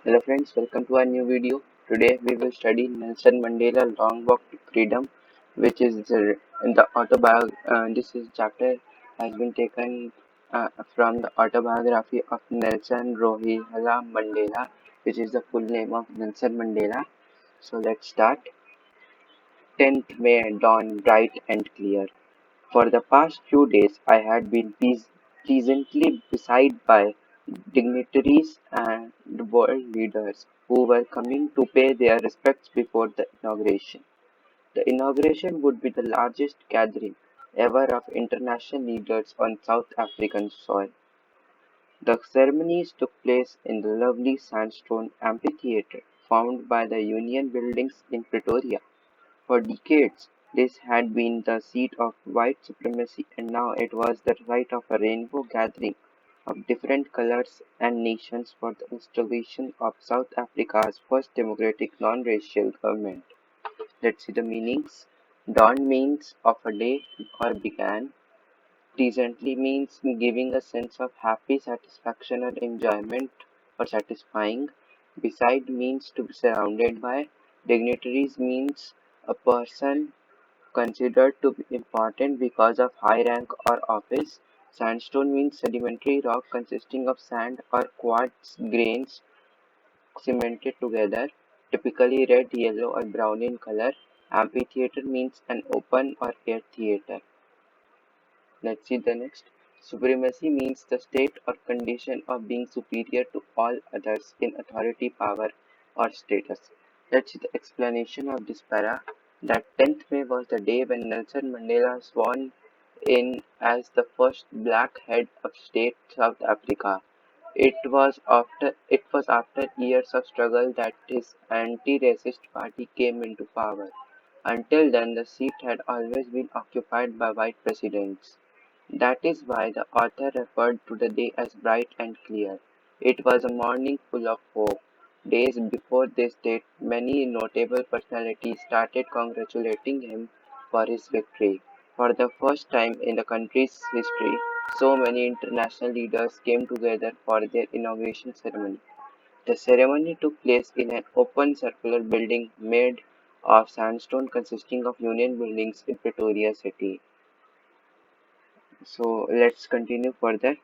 Hello friends, welcome to our new video. Today we will study Nelson Mandela Long Walk to Freedom, which is in the autobiography. This is chapter has been taken from the autobiography of Nelson Rohilala Mandela, which is the full name of Nelson Mandela. So let's start. 10th May dawned bright and clear. For the past few days, I had been pleasantly beset by dignitaries and world leaders who were coming to pay their respects before the inauguration. The inauguration would be the largest gathering ever of international leaders on South African soil. The ceremonies took place in the lovely sandstone amphitheatre formed by the Union Buildings in Pretoria. For decades, this had been the seat of white supremacy, and now it was the site of a rainbow gathering of different colors and nations for the installation of South Africa's first democratic non-racial government. Let's see the meanings. Dawn means of a day or began. Pleasantly means giving a sense of happy satisfaction or enjoyment or satisfying. Beside means to be surrounded by. Dignitaries means a person considered to be important because of high rank or office. Sandstone means sedimentary rock consisting of sand or quartz grains cemented together, typically red, yellow, or brown in color. Amphitheater means an open or air theater. Let's see the next. Supremacy means the state or condition of being superior to all others in authority, power, or status. Let's see the explanation of this para. That 10th May was the day when Nelson Mandela sworn in as the first black head of state South Africa. It was after years of struggle that his anti-racist party came into power. Until then, the seat had always been occupied by white presidents. That is why the author referred to the day as bright and clear. It was a morning full of hope. Days before this date, many notable personalities started congratulating him for his victory. For the first time in the country's history, so many international leaders came together for their inauguration ceremony. The ceremony took place in an open circular building made of sandstone consisting of Union Buildings in Pretoria City. So let's continue further.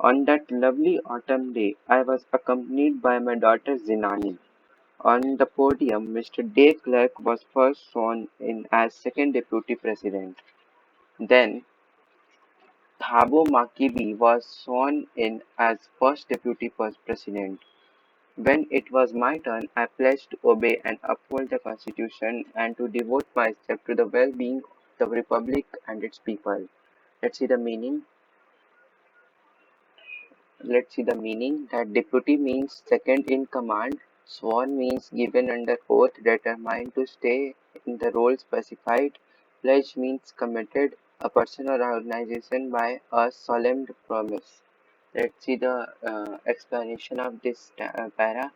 On that lovely autumn day, I was accompanied by my daughter Zinani. On the podium, Mr. De Klerk was first sworn in as second deputy president. Then Thabo Makibi was sworn in as first deputy president. When it was my turn, I pledged to obey and uphold the constitution and to devote myself to the well-being of the republic and its people. Let's see the meaning. Let's see the meaning. That deputy means second in command. Sworn means given under oath, determined to stay in the role specified. Pledge means committed a person or organization by a solemn promise. Let's see the explanation of this para.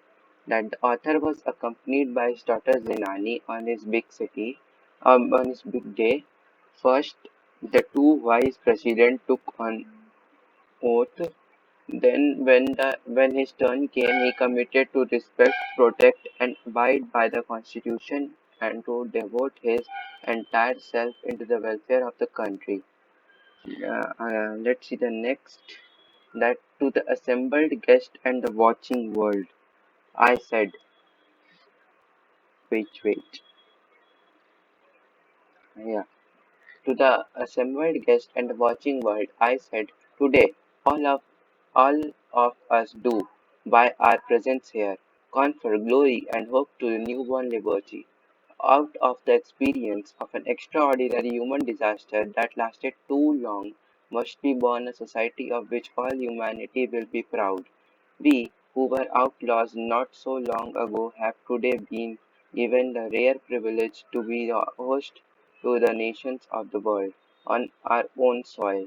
That the author was accompanied by his daughter Zinani on his big day. First, the two vice presidents took on oath. Then, when his turn came, he committed to respect, protect, and abide by the Constitution, and to devote his entire self into the welfare of the country. Let's see the next. That to the assembled guest and the watching world, I said, wait. Yeah. To the assembled guest and the watching world, I said, today, all of all of us do, by our presence here, confer glory and hope to the newborn liberty. Out of the experience of an extraordinary human disaster that lasted too long, must be born a society of which all humanity will be proud. We, who were outlaws not so long ago, have today been given the rare privilege to be the host to the nations of the world on our own soil.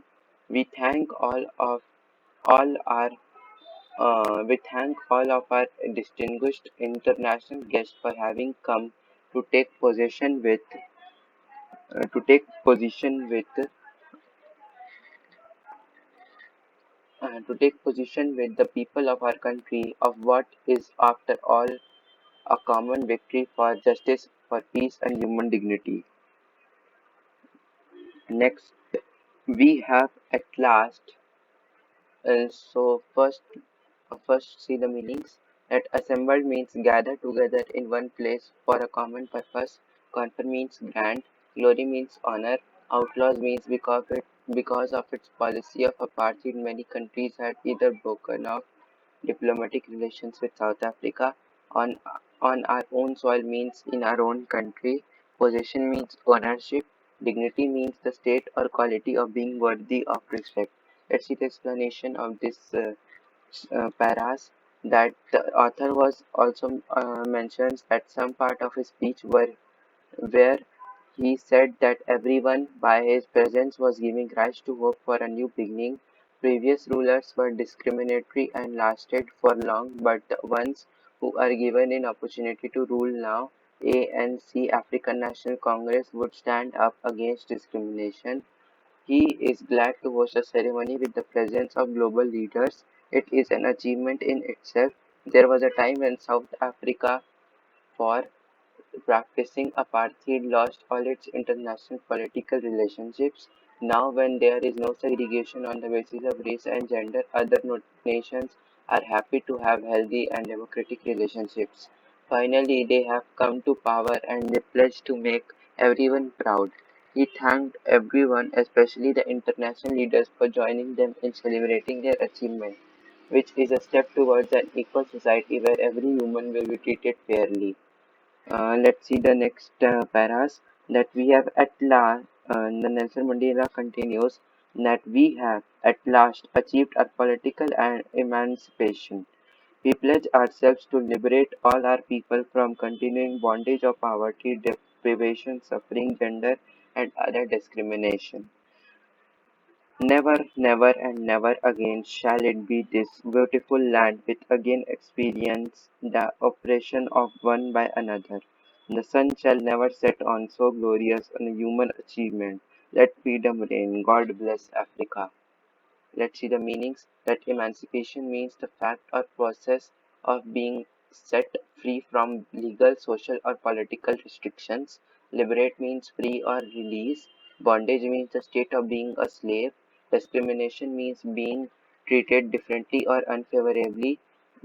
We thank all our all of our distinguished international guests for having come to take possession with to take position with to take position with the people of our country of what is, after all, a common victory for justice, for peace, and human dignity. Next, we have at last. First see the meanings. That assembled means gather together in one place for a common purpose. Confer means grant. Glory means honor. Outlaws means because of its policy of apartheid, many countries had either broken off diplomatic relations with South Africa on on our own soil means in our own country. Possession means ownership. Dignity means the state or quality of being worthy of respect. Let's see the explanation of this paras. That the author was also mentions that some part of his speech where he said that everyone by his presence was giving rise to hope for a new beginning. Previous rulers were discriminatory and lasted for long, but the ones who are given an opportunity to rule now, ANC African National Congress would stand up against discrimination. He is glad to host a ceremony with the presence of global leaders. It is an achievement in itself. There was a time when South Africa, for practicing apartheid, lost all its international political relationships. Now, when there is no segregation on the basis of race and gender, other nations are happy to have healthy and democratic relationships. Finally, they have come to power and they pledge to make everyone proud. He thanked everyone, especially the international leaders, for joining them in celebrating their achievement, which is a step towards an equal society where every human will be treated fairly. Let's see the next paras that we have at last. The Nelson Mandela continues that we have at last achieved our political and emancipation. We pledge ourselves to liberate all our people from continuing bondage of poverty, deprivation, suffering, gender, and other discrimination. Never, never, and never again shall it be this beautiful land which again experience the oppression of one by another. The sun shall never set on so glorious a human achievement. Let freedom reign. God bless Africa. Let's see the meanings. That emancipation means the fact or process of being set free from legal, social, or political restrictions. Liberate means free or release. Bondage means the state of being a slave. Discrimination means being treated differently or unfavorably.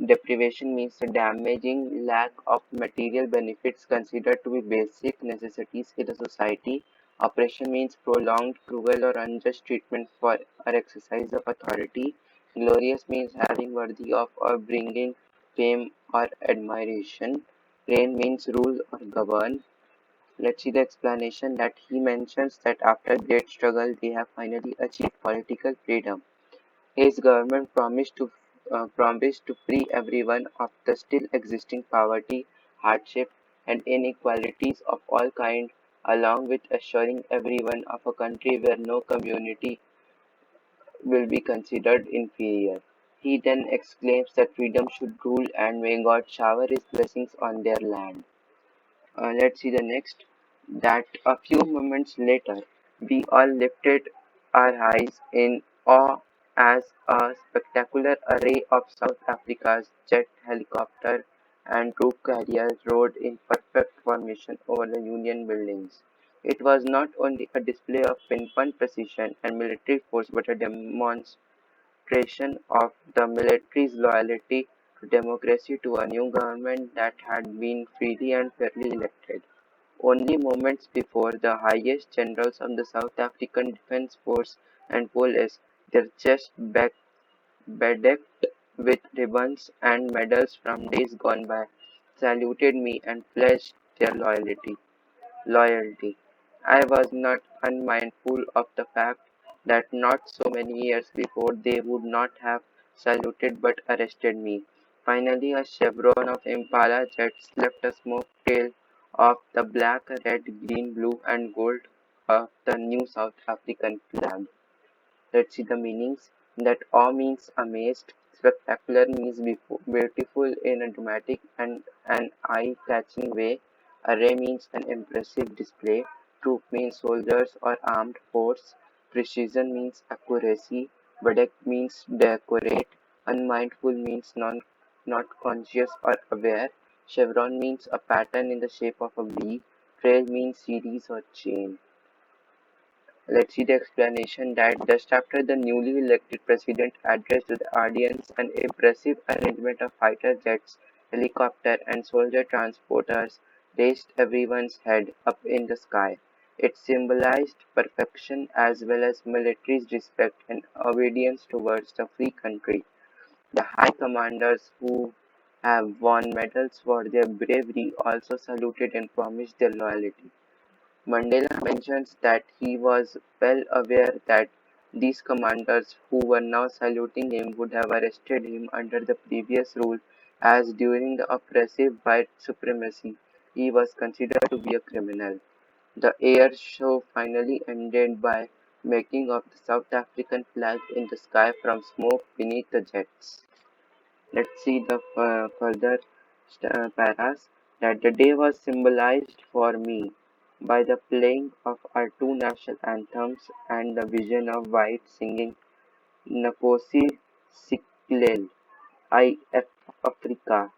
Deprivation means the damaging lack of material benefits considered to be basic necessities in a society. Oppression means prolonged, cruel, or unjust treatment for or exercise of authority. Glorious means having worthy of or bringing fame or admiration. Reign means rule or govern. Let's see the explanation that he mentions that after great struggle they have finally achieved political freedom. His government promised to free everyone of the still existing poverty, hardship, and inequalities of all kinds, along with assuring everyone of a country where no community will be considered inferior. He then exclaims that freedom should rule and may God shower his blessings on their land. Let's see the next. That a few moments later, we all lifted our eyes in awe as a spectacular array of South Africa's jet helicopter and troop carriers rode in perfect formation over the Union buildings. It was not only a display of pinpoint precision and military force but a demonstration of the military's loyalty to democracy, to a new government that had been freely and fairly elected. Only moments before, the highest generals of the South African Defence Force and police, their chests bedecked with ribbons and medals from days gone by, saluted me and pledged their loyalty. I was not unmindful of the fact that not so many years before they would not have saluted but arrested me. Finally, a chevron of Impala jets left a smoke trail of the black, red, green, blue, and gold of the new South African flag. Let's see the meanings. That awe means amazed, spectacular means beautiful in a dramatic and an eye-catching way, array means an impressive display, troop means soldiers or armed force, precision means accuracy, Bedak means decorate. Unmindful means not conscious or aware. Chevron means a pattern in the shape of a V. Trail means series or chain. Let's see the explanation that just after the newly elected president addressed to the audience, an impressive arrangement of fighter jets, helicopter and soldier transporters raised everyone's head up in the sky. It symbolized perfection as well as military respect and obedience towards the free country. The high commanders who have won medals for their bravery also saluted and promised their loyalty. Mandela mentions that he was well aware that these commanders who were now saluting him would have arrested him under the previous rule, as during the oppressive white supremacy he was considered to be a criminal. The air show finally ended by making of the South African flag in the sky from smoke beneath the jets. Let's see the further paras that the day was symbolized for me by the playing of our two national anthems and the vision of white singing Nkosi Sikelel' I Africa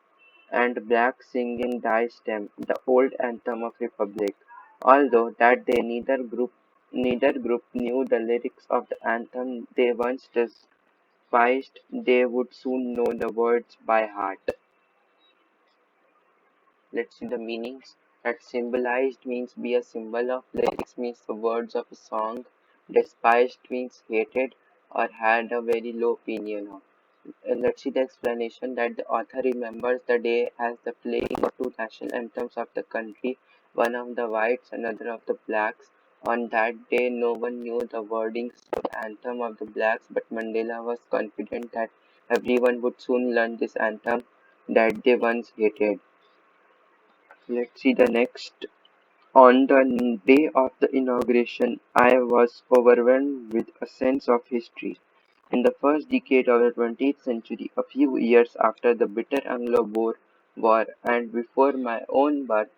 and black singing Die Stem, the old anthem of Republic. Although that day neither group knew the lyrics of the anthem they once despised, they would soon know the words by heart. Let's see the meanings. That symbolized means be a symbol of, lyrics means the words of a song, despised means hated or had a very low opinion of. Let's see the explanation that the author remembers the day as the playing of two national anthems of the country, one of the whites, another of the blacks. On that day, no one knew the wordings of the anthem of the blacks, but Mandela was confident that everyone would soon learn this anthem that they once hated. Let's see the next. On the day of the inauguration, I was overwhelmed with a sense of history. In the first decade of the 20th century, a few years after the bitter Anglo-Boer War and before my own birth,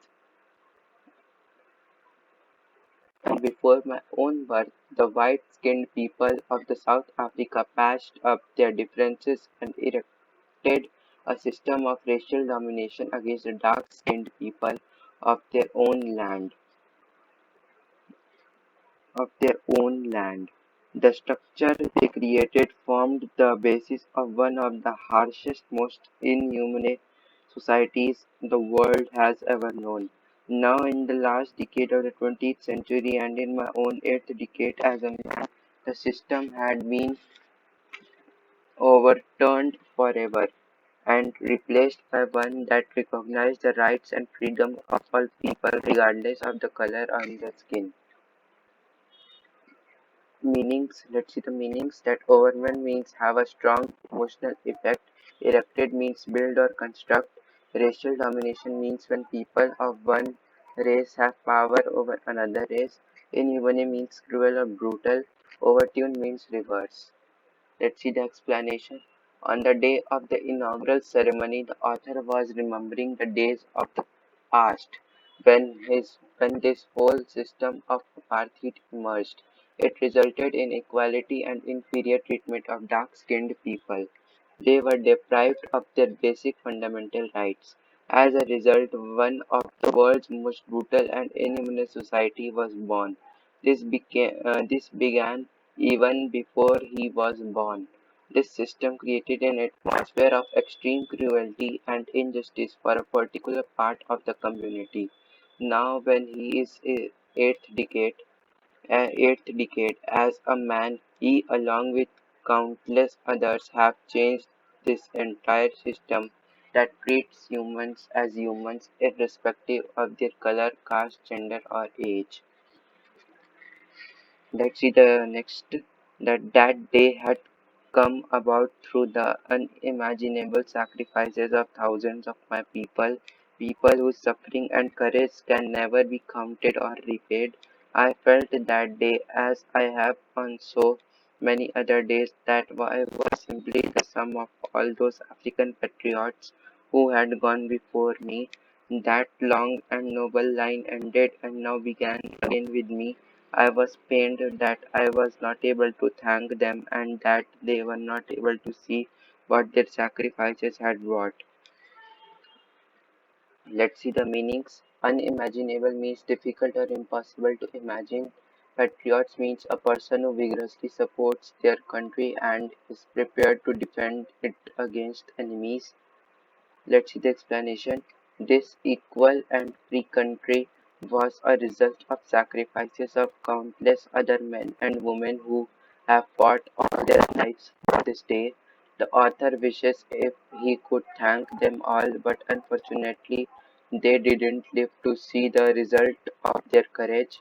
the white-skinned people of the South Africa patched up their differences and erected a system of racial domination against the dark-skinned people of their own land. of their own land. The structure they created formed the basis of one of the harshest, most inhumane societies the world has ever known. Now, in the last decade of the 20th century and in my own eighth decade as a man, the system had been overturned forever and replaced by one that recognized the rights and freedom of all people regardless of the color on their skin. Meanings. Let's see the meanings. That overwhelm means have a strong emotional effect. Erected means build or construct. Racial domination means when people of one race have power over another race. Inhumane means cruel or brutal. Overtune means reverse. Let's see the explanation. On the day of the inaugural ceremony, the author was remembering the days of the past when this whole system of apartheid emerged. It resulted in equality and inferior treatment of dark-skinned people. They were deprived of their basic fundamental rights. As a result, one of the world's most brutal and inhumane society was born. This began even before he was born. This system created an atmosphere of extreme cruelty and injustice for a particular part of the community. Now, when he is in eighth decade as a man, he, along with countless others, have changed this entire system that treats humans as humans irrespective of their color, caste, gender, or age. Let's see the next. That day had come about through the unimaginable sacrifices of thousands of my people whose suffering and courage can never be counted or repaid. I felt that day, as I have on so many other days, that I was simply the sum of all those African patriots who had gone before me. That long and noble line ended and now began again with me. I was pained that I was not able to thank them and that they were not able to see what their sacrifices had wrought. Let's see the meanings. Unimaginable means difficult or impossible to imagine. Patriots means a person who vigorously supports their country and is prepared to defend it against enemies. Let's see the explanation. This equal and free country was a result of sacrifices of countless other men and women who have fought all their lives for this day. The author wishes if he could thank them all, but unfortunately they didn't live to see the result of their courage.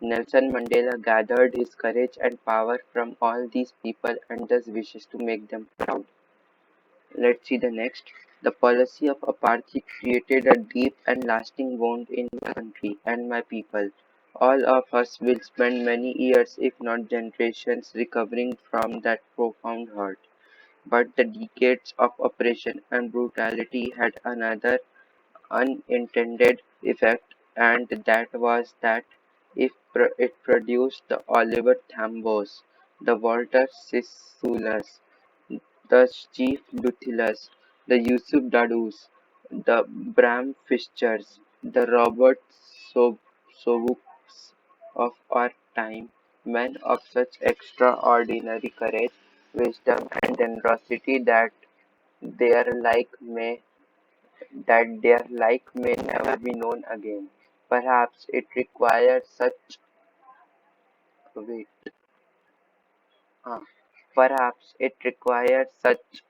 Nelson Mandela gathered his courage and power from all these people and thus wishes to make them proud. Let's see the next. The policy of apartheid created a deep and lasting wound in my country and my people. All of us will spend many years, if not generations, recovering from that profound hurt. But the decades of oppression and brutality had another unintended effect, and that was that it produced the Oliver Thambos, the Walter Sissoulus, the Chief Luthilus, the Yusuf Dadus, the Bram Fischers, the Robert Sobuks of our time, men of such extraordinary courage, wisdom, and generosity their like may their like may never be known again. Perhaps it required such wait, uh, perhaps it required such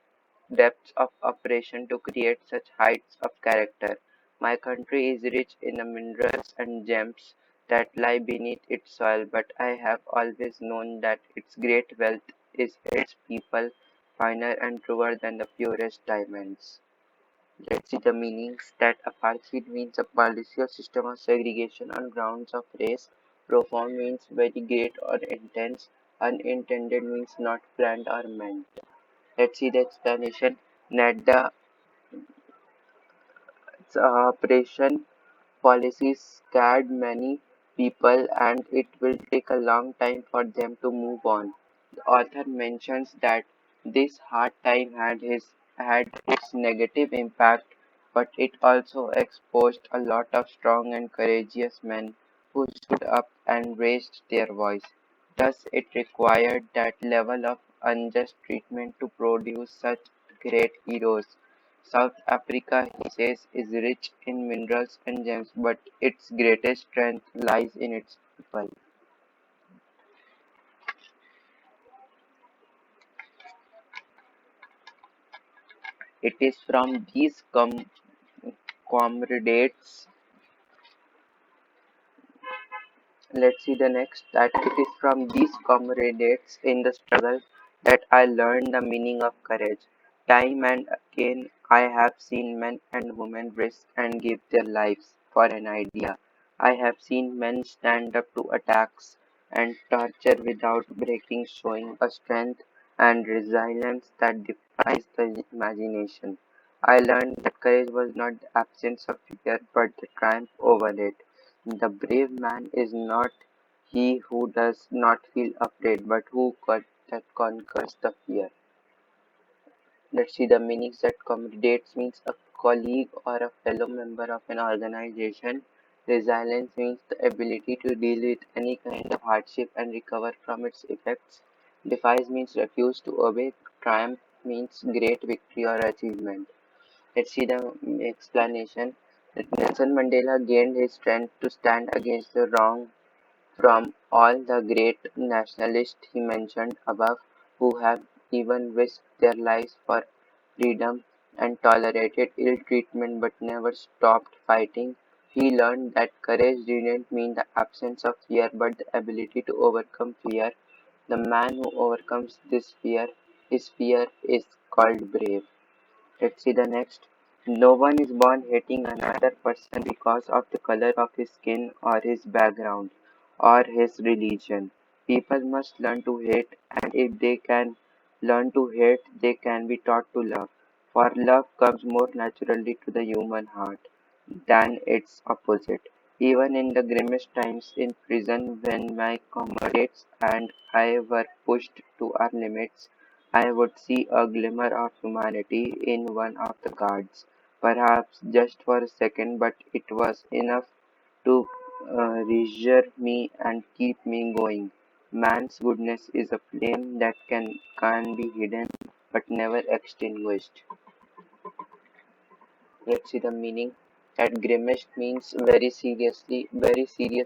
depths of operation to create such heights of character. My country is rich in the minerals and gems that lie beneath its soil, but I have always known that its great wealth is its people, finer and truer than the purest diamonds. Let's see the meanings. That apartheid means a policy or system of segregation on grounds of race. Profound means very great or intense. Unintended means not planned or meant. Let's see the explanation. That the operation policies scared many people and it will take a long time for them to move on. The author mentions that this hard time had its negative impact, but it also exposed a lot of strong and courageous men who stood up and raised their voice. Thus, it required that level of unjust treatment to produce such great heroes. South Africa, he says, is rich in minerals and gems, but its greatest strength lies in its people. It is from these comrades. Let's see the next. That it is from these comrades in the struggle that I learned the meaning of courage. Time and again, I have seen men and women risk and give their lives for an idea. I have seen men stand up to attacks and torture without breaking, showing a strength and resilience that defies the imagination. I learned that courage was not the absence of fear, but the triumph over it. The brave man is not he who does not feel afraid, but that conquers the fear. Let's see the meanings. That accommodates means a colleague or a fellow member of an organization. Resilience means the ability to deal with any kind of hardship and recover from its effects. Defies means refuse to obey. Triumph means great victory or achievement. Let's see the explanation. That Nelson Mandela gained his strength to stand against the wrong from all the great nationalists he mentioned above, who have even risked their lives for freedom and tolerated ill treatment but never stopped fighting, he learned that courage didn't mean the absence of fear but the ability to overcome fear. The man who overcomes his fear is called brave. Let's see the next. No one is born hating another person because of the color of his skin or his background or his religion. People must learn to hate, and if they can learn to hate, they can be taught to love. For love comes more naturally to the human heart than its opposite. Even in the grimmest times in prison, when my comrades and I were pushed to our limits, I would see a glimmer of humanity in one of the guards, perhaps just for a second, but it was enough to reassure me and keep me going. Man's goodness is a flame that can be hidden but never extinguished. Let's see the meaning. That grimace means very serious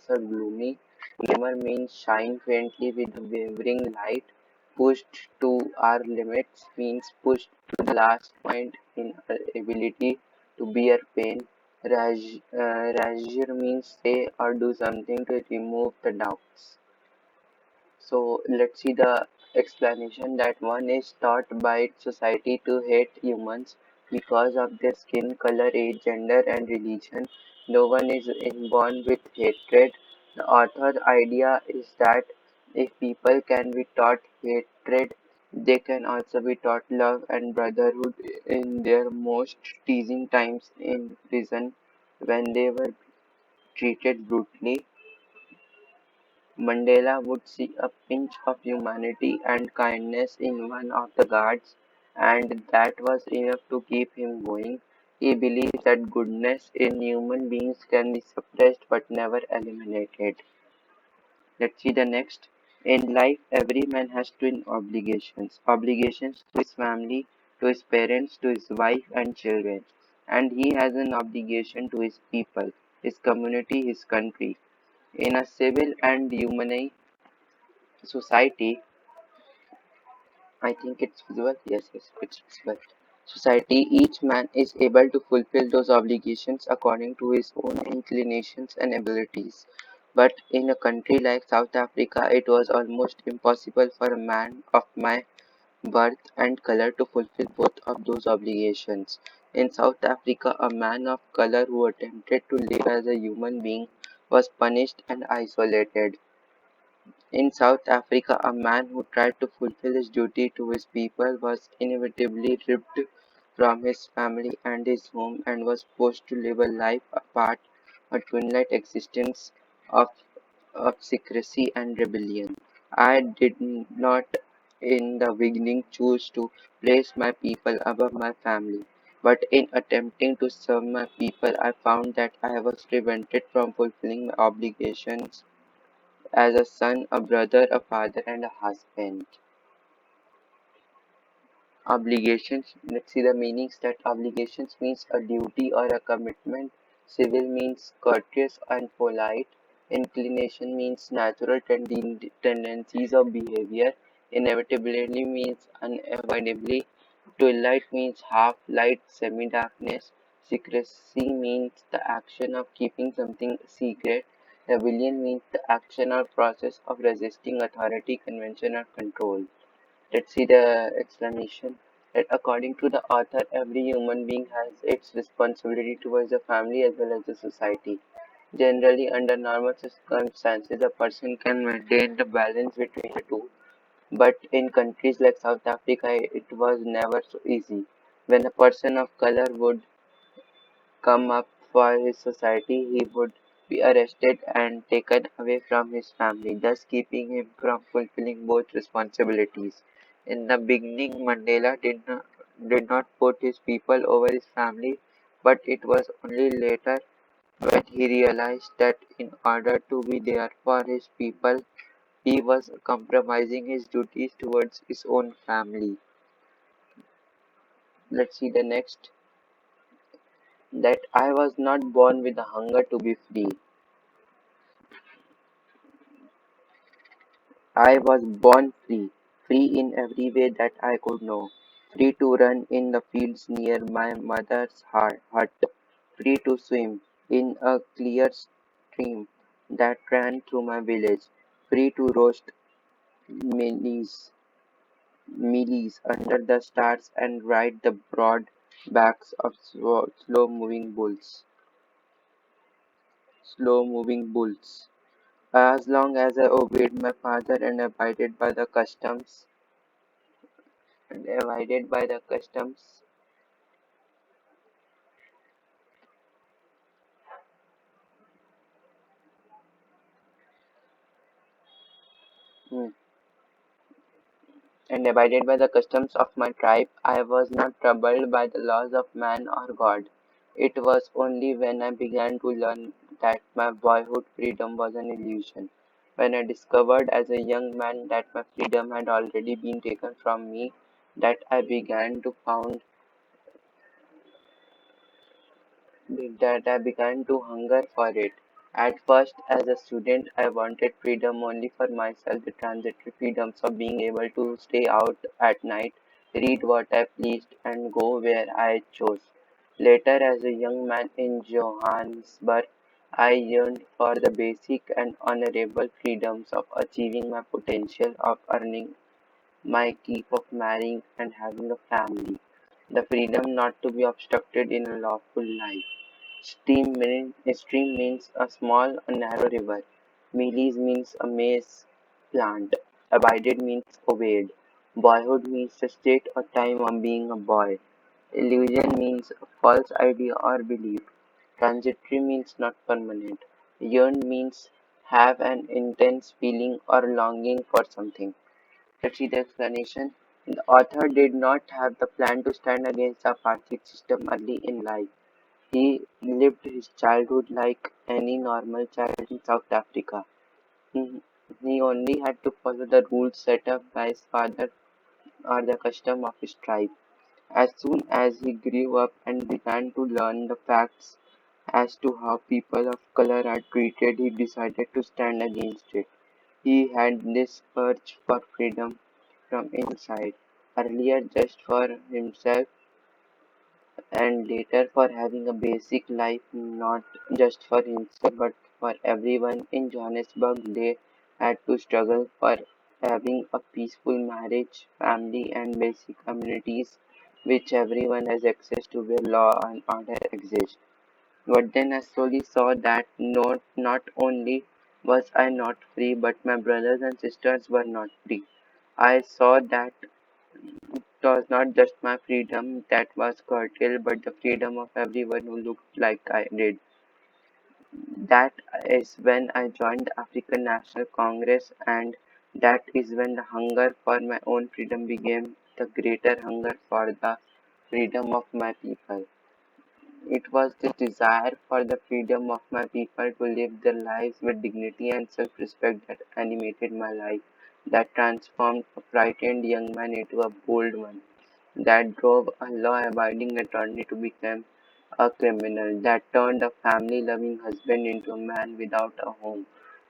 or gloomy. Glimmer means shine faintly with wavering light. Pushed to our limits means pushed to the last point in our ability to bear pain. Razor means say or do something to remove the doubts. So let's see the explanation that one is taught by society to hate humans because of their skin color, age, gender, and religion. No one is inborn with hatred. The author's idea is that if people can be taught hatred, they can also be taught love and brotherhood in their most teasing times in prison when they were treated brutally. Mandela would see a pinch of humanity and kindness in one of the guards, and that was enough to keep him going. He believed that goodness in human beings can be suppressed but never eliminated. Let's see the next. In life, every man has twin obligations. Obligations to his family, to his parents, to his wife and children. And he has an obligation to his people, his community, his country. In a civil and humane society, I think it's visible. Yes, yes, it's visible. Society, each man is able to fulfill those obligations according to his own inclinations and abilities. But in a country like South Africa, it was almost impossible for a man of my birth and color to fulfill both of those obligations. In South Africa, a man of color who attempted to live as a human being was punished and isolated. In South Africa, a man who tried to fulfill his duty to his people was inevitably ripped from his family and his home and was forced to live a life apart, a twilight existence of, of secrecy and rebellion. I did not in the beginning choose to place my people above my family, but in attempting to serve my people, I found that I was prevented from fulfilling my obligations as a son, a brother, a father, and a husband. Obligations. Let's see the meanings that obligations means a duty or a commitment. Civil means courteous and polite. Inclination means natural tendencies of behavior. Inevitability means unavoidably. Twilight means half light, semi darkness. Secrecy means the action of keeping something secret. Rebellion means the action or process of resisting authority, convention, or control. Let's see the explanation. That according to the author, every human being has its responsibility towards the family as well as the society. Generally, under normal circumstances, a person can maintain the balance between the two. But in countries like South Africa, it was never so easy. When a person of color would come up for his society, he would be arrested and taken away from his family, thus keeping him from fulfilling both responsibilities. In the beginning, Mandela did not put his people over his family, but it was only later when he realized that in order to be there for his people, he was compromising his duties towards his own family. Let's see the next. That I was not born with a hunger to be free. I was born free, free in every way that I could know, free to run in the fields near my mother's hut, free to swim in a clear stream that ran through my village, free to roast mealies, mealies under the stars and ride the broad backs of slow-moving bulls. As long as I obeyed my father and abided by the customs mm, and abided by the customs of my tribe. I was not troubled by the laws of man or God. It was only when I began to learn that my boyhood freedom was an illusion. When I discovered as a young man that my freedom had already been taken from me, that I began to found that I began to hunger for it. At first, as a student, I wanted freedom only for myself, the transitory freedoms of being able to stay out at night, read what I pleased, and go where I chose. Later, as a young man in Johannesburg, I yearned for the basic and honorable freedoms of achieving my potential, of earning my keep, of marrying and having a family. The freedom not to be obstructed in a lawful life. Stream means a small, narrow river. Mealy means a maize plant. Abided means obeyed. Boyhood means the state or time of being a boy. Illusion means a false idea or belief. Transitory means not permanent. Yearn means have an intense feeling or longing for something. Let's see the explanation. The author did not have the plan to stand against the apartheid system early in life. He lived his childhood like any normal child in South Africa. He, he only had to follow the rules set up by his father or the custom of his tribe. As soon as he grew up and began to learn the facts as to how people of color are treated, he decided to stand against it. He had this urge for freedom from inside, earlier just for himself and later for having a basic life not just for himself but for everyone in Johannesburg. They had to struggle for having a peaceful marriage, family, and basic amenities which everyone has access to where law and order exist. But then I slowly saw that not only was I not free, but my brothers and sisters were not free. I saw that it was not just my freedom that was curtailed, but the freedom of everyone who looked like I did. That is when I joined the African National Congress, and that is when the hunger for my own freedom became the greater hunger for the freedom of my people. It was the desire for the freedom of my people to live their lives with dignity and self-respect that animated my life, that transformed a frightened young man into a bold one, that drove a law-abiding attorney to become a criminal, that turned a family-loving husband into a man without a home,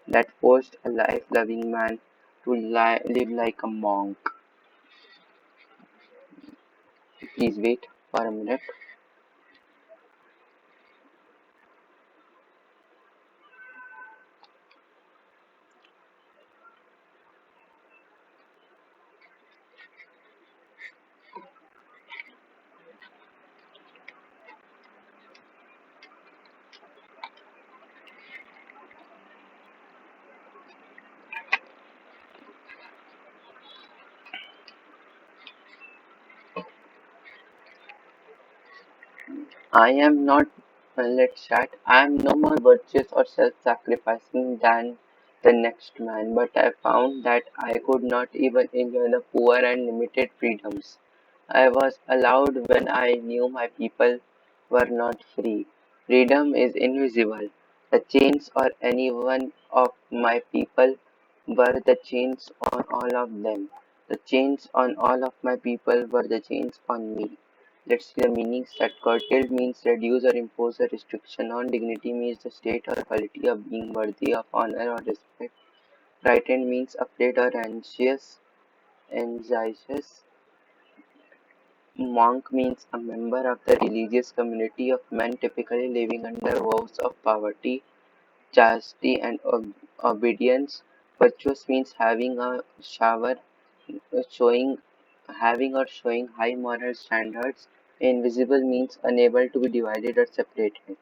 that forced a life-loving man to live like a monk. Please wait for a minute. I am not, let's chat, I am no more virtuous or self-sacrificing than the next man, but I found that I could not even enjoy the poor and limited freedoms I was allowed when I knew my people were not free. Freedom is invisible. The chains on any one of my people were the chains on all of them. The chains on all of my people were the chains on me. Let's see the meanings that curtailed means reduce or impose a restriction on dignity means the state or quality of being worthy of honor or respect. Frightened means afraid or anxious. Monk means a member of the religious community of men typically living under vows of poverty, chastity, and obedience. Virtuous means having a shower, showing having or showing high moral standards. Invisible means unable to be divided or separated.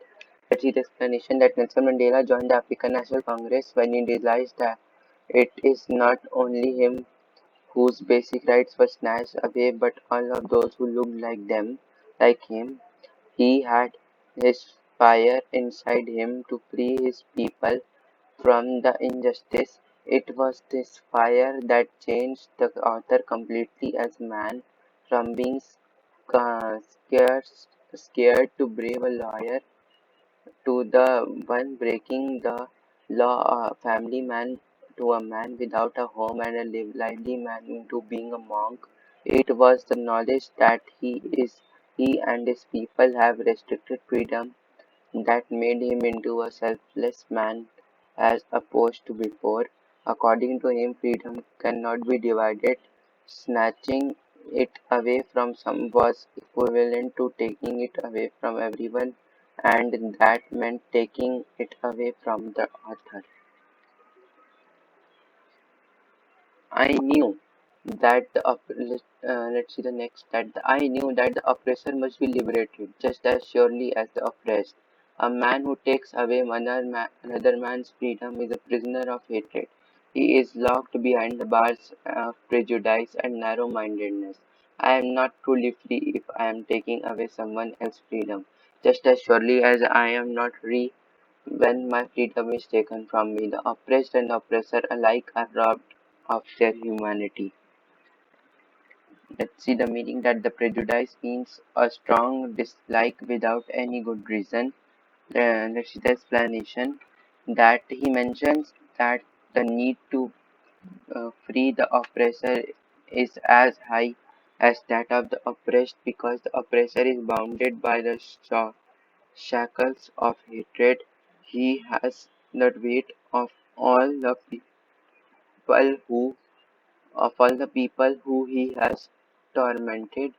Let's see the explanation that Nelson Mandela joined the African National Congress when he realized that it is not only him whose basic rights were snatched away but all of those who looked like him. He had his fire inside him to free his people from the injustice It was this fire that changed the author completely as man, from being scared, scared to brave a lawyer to the one breaking the law, a family man to a man without a home and a lively man into being a monk. It was the knowledge that he and his people have restricted freedom that made him into a selfless man as opposed to before. According to him, freedom cannot be divided. Snatching it away from some was equivalent to taking it away from everyone, and that meant taking it away from the author. I knew that let's see the next that I knew that the oppressor must be liberated just as surely as the oppressed. A man who takes away another man's freedom is a prisoner of hatred. He is locked behind the bars of prejudice and narrow-mindedness. I am not truly free if I am taking away someone else's freedom, just as surely as I am not free when my freedom is taken from me. The oppressed and oppressor alike are robbed of their humanity. Let's see the meaning that the prejudice means a strong dislike without any good reason. Let's see the explanation that he mentions that the need to free the oppressor is as high as that of the oppressed because the oppressor is bounded by the shackles of hatred. He has the weight all the people who of all the people who he has tormented,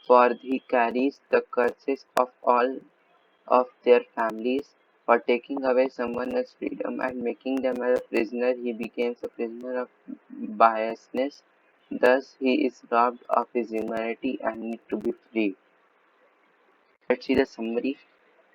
for he carries the curses of all of their families. For taking away someone's freedom and making them a prisoner, he becomes a prisoner of biasness. Thus, he is robbed of his humanity and need to be free. Let's see the summary.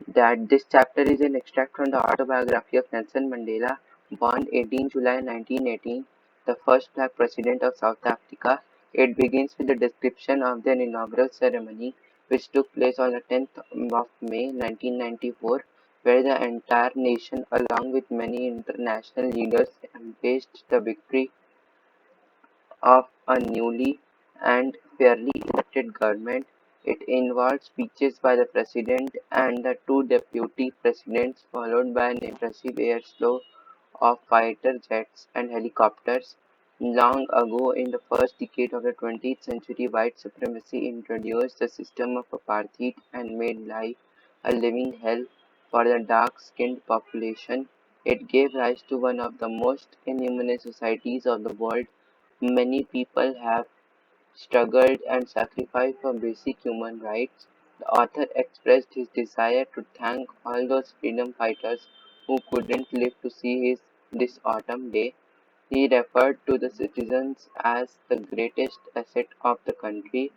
That this chapter is an extract from the autobiography of Nelson Mandela, born 18 July 1918, the first black president of South Africa. It begins with a description of the inaugural ceremony, which took place on the 10th of May 1994, where the entire nation, along with many international leaders, embraced the victory of a newly and fairly elected government. It involved speeches by the president and the two deputy presidents, followed by an impressive air show of fighter jets and helicopters. Long ago, in the first decade of the 20th century, white supremacy introduced the system of apartheid and made life a living hell for the dark-skinned population. It gave rise to one of the most inhumane societies of the world. Many people have struggled and sacrificed for basic human rights. The author expressed his desire to thank all those freedom fighters who couldn't live to see this autumn day. He referred to the citizens as the greatest asset of the country.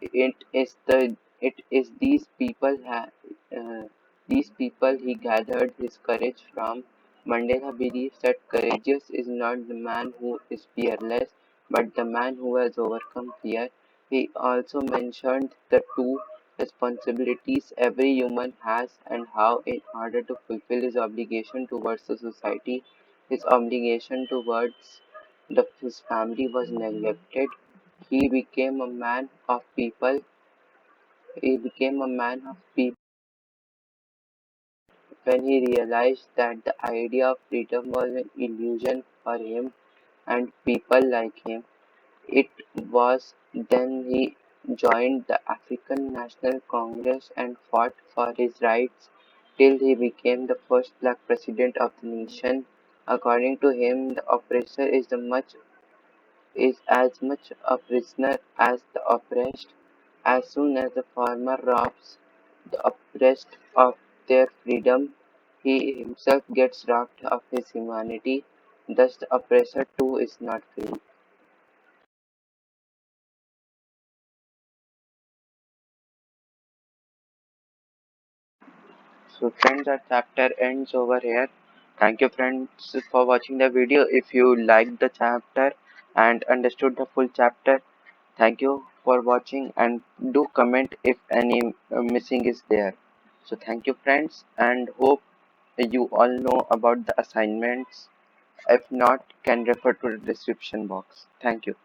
It is these people he gathered his courage from. Mandela believes that courageous is not the man who is fearless, but the man who has overcome fear. He also mentioned the two responsibilities every human has and how, in order to fulfill his obligation towards the society, his obligation towards his family was neglected. He became a man of people. He became a man of people when he realized that the idea of freedom was an illusion for him and people like him. It was then he joined the African National Congress and fought for his rights till he became the first black president of the nation. According to him, the oppressor is as much a prisoner as the oppressed. As soon as the former robs the oppressed of their freedom, he himself gets robbed of his humanity. Thus, the oppressor too is not free. So, friends, our chapter ends over here. Thank you, friends, for watching the video. If you liked the chapter and understood the full chapter, thank you for watching and do comment if any missing is there. So, thank you, friends, and hope you all know about the assignments If not, can refer to the description box. Thank you.